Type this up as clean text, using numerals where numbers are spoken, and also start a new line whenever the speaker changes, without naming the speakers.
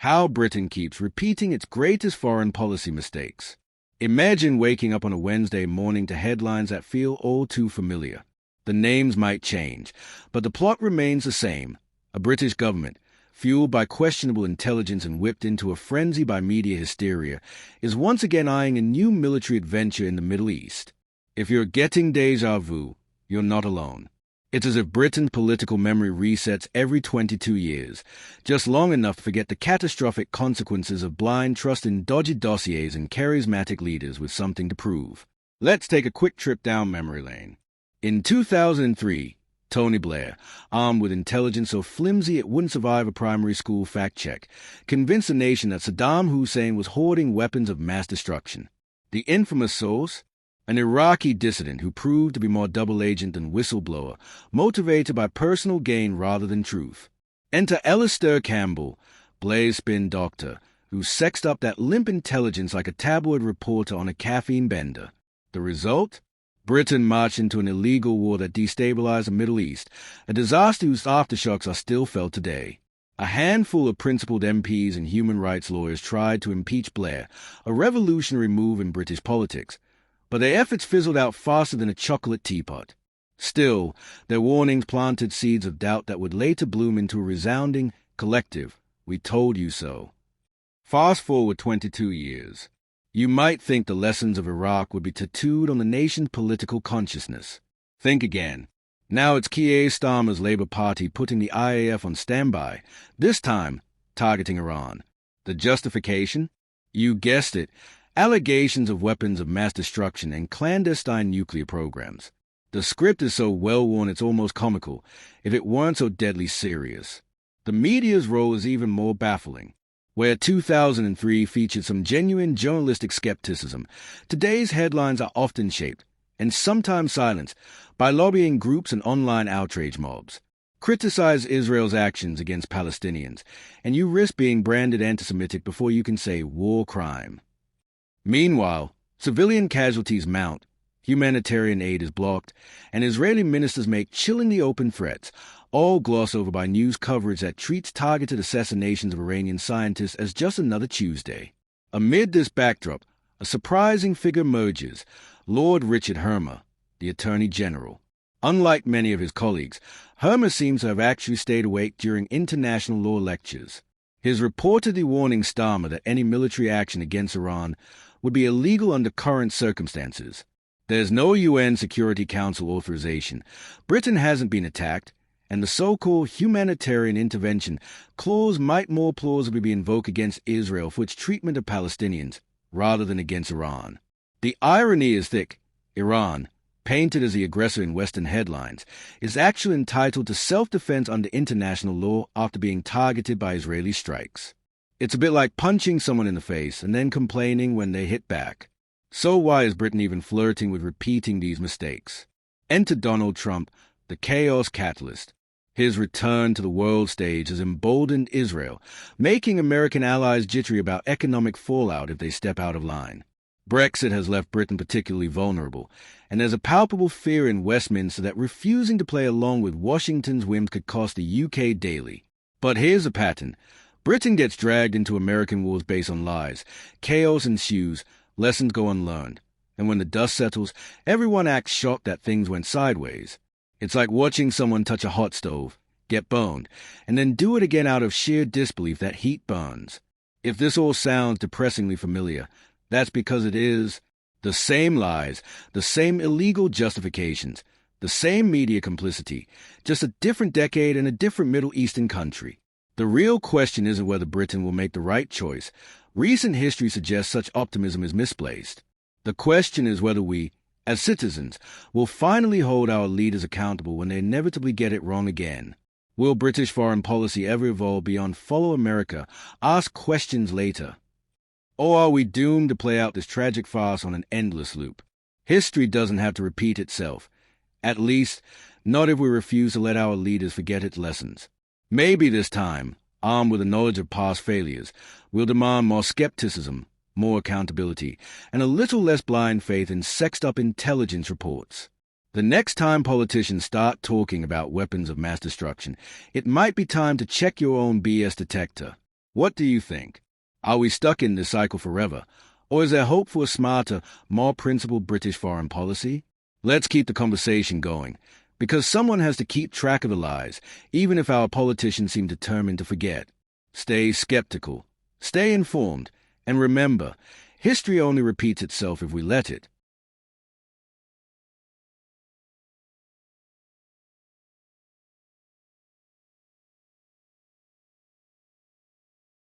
How Britain keeps repeating its greatest foreign policy mistakes. Imagine waking up on a Wednesday morning to headlines that feel all too familiar. The names might change, but the plot remains the same. A British government, fueled by questionable intelligence and whipped into a frenzy by media hysteria, is once again eyeing a new military adventure in the Middle East. If you're getting déjà vu, you're not alone. It's as if Britain's political memory resets every 22 years, just long enough to forget the catastrophic consequences of blind trust in dodgy dossiers and charismatic leaders with something to prove. Let's take a quick trip down memory lane. In 2003, Tony Blair, armed with intelligence so flimsy it wouldn't survive a primary school fact check, convinced the nation that Saddam Hussein was hoarding weapons of mass destruction. The infamous source? An Iraqi dissident who proved to be more double agent than whistleblower, motivated by personal gain rather than truth. Enter Alistair Campbell, Blair's spin doctor, who sexed up that limp intelligence like a tabloid reporter on a caffeine bender. The result? Britain marched into an illegal war that destabilized the Middle East, a disaster whose aftershocks are still felt today. A handful of principled MPs and human rights lawyers tried to impeach Blair, a revolutionary move in British politics, but their efforts fizzled out faster than a chocolate teapot. Still, their warnings planted seeds of doubt that would later bloom into a resounding, collective, "We told you so." Fast forward 22 years. You might think the lessons of Iraq would be tattooed on the nation's political consciousness. Think again. Now it's Keir Starmer's Labour Party putting the IAF on standby, this time targeting Iran. The justification? You guessed it. Allegations of weapons of mass destruction and clandestine nuclear programs. The script is so well-worn it's almost comical, if it weren't so deadly serious. The media's role is even more baffling. Where 2003 featured some genuine journalistic skepticism, today's headlines are often shaped, and sometimes silenced, by lobbying groups and online outrage mobs. Criticize Israel's actions against Palestinians, and you risk being branded anti-Semitic before you can say war crime. Meanwhile, civilian casualties mount, humanitarian aid is blocked, and Israeli ministers make chillingly open threats, all glossed over by news coverage that treats targeted assassinations of Iranian scientists as just another Tuesday. Amid this backdrop, a surprising figure emerges, Lord Richard Hermer, the Attorney General. Unlike many of his colleagues, Hermer seems to have actually stayed awake during international law lectures. His reportedly warning Starmer that any military action against Iran would be illegal under current circumstances. There's no UN Security Council authorization, Britain hasn't been attacked, and the so-called humanitarian intervention clause might more plausibly be invoked against Israel for its treatment of Palestinians, rather than against Iran. The irony is thick. Iran, painted as the aggressor in Western headlines, is actually entitled to self-defense under international law after being targeted by Israeli strikes. It's a bit like punching someone in the face and then complaining when they hit back. So why is Britain even flirting with repeating these mistakes? Enter Donald Trump, the chaos catalyst. His return to the world stage has emboldened Israel, making American allies jittery about economic fallout if they step out of line. Brexit has left Britain particularly vulnerable, and there's a palpable fear in Westminster that refusing to play along with Washington's whims could cost the UK daily. But here's a pattern. Britain gets dragged into American wars based on lies. Chaos ensues, lessons go unlearned, and when the dust settles, everyone acts shocked that things went sideways. It's like watching someone touch a hot stove, get burned, and then do it again out of sheer disbelief that heat burns. If this all sounds depressingly familiar, that's because it is. The same lies, the same illegal justifications, the same media complicity, just a different decade and a different Middle Eastern country. The real question isn't whether Britain will make the right choice. Recent history suggests such optimism is misplaced. The question is whether we, as citizens, will finally hold our leaders accountable when they inevitably get it wrong again. Will British foreign policy ever evolve beyond follow America, ask questions later? Or are we doomed to play out this tragic farce on an endless loop? History doesn't have to repeat itself. At least, not if we refuse to let our leaders forget its lessons. Maybe this time, armed with the knowledge of past failures, we'll demand more skepticism, more accountability, and a little less blind faith in sexed-up intelligence reports. The next time politicians start talking about weapons of mass destruction, it might be time to check your own BS detector. What do you think? Are we stuck in this cycle forever? Or is there hope for a smarter, more principled British foreign policy? Let's keep the conversation going, because someone has to keep track of the lies, even if our politicians seem determined to forget. Stay skeptical, stay informed, and remember, history only repeats itself if we let it.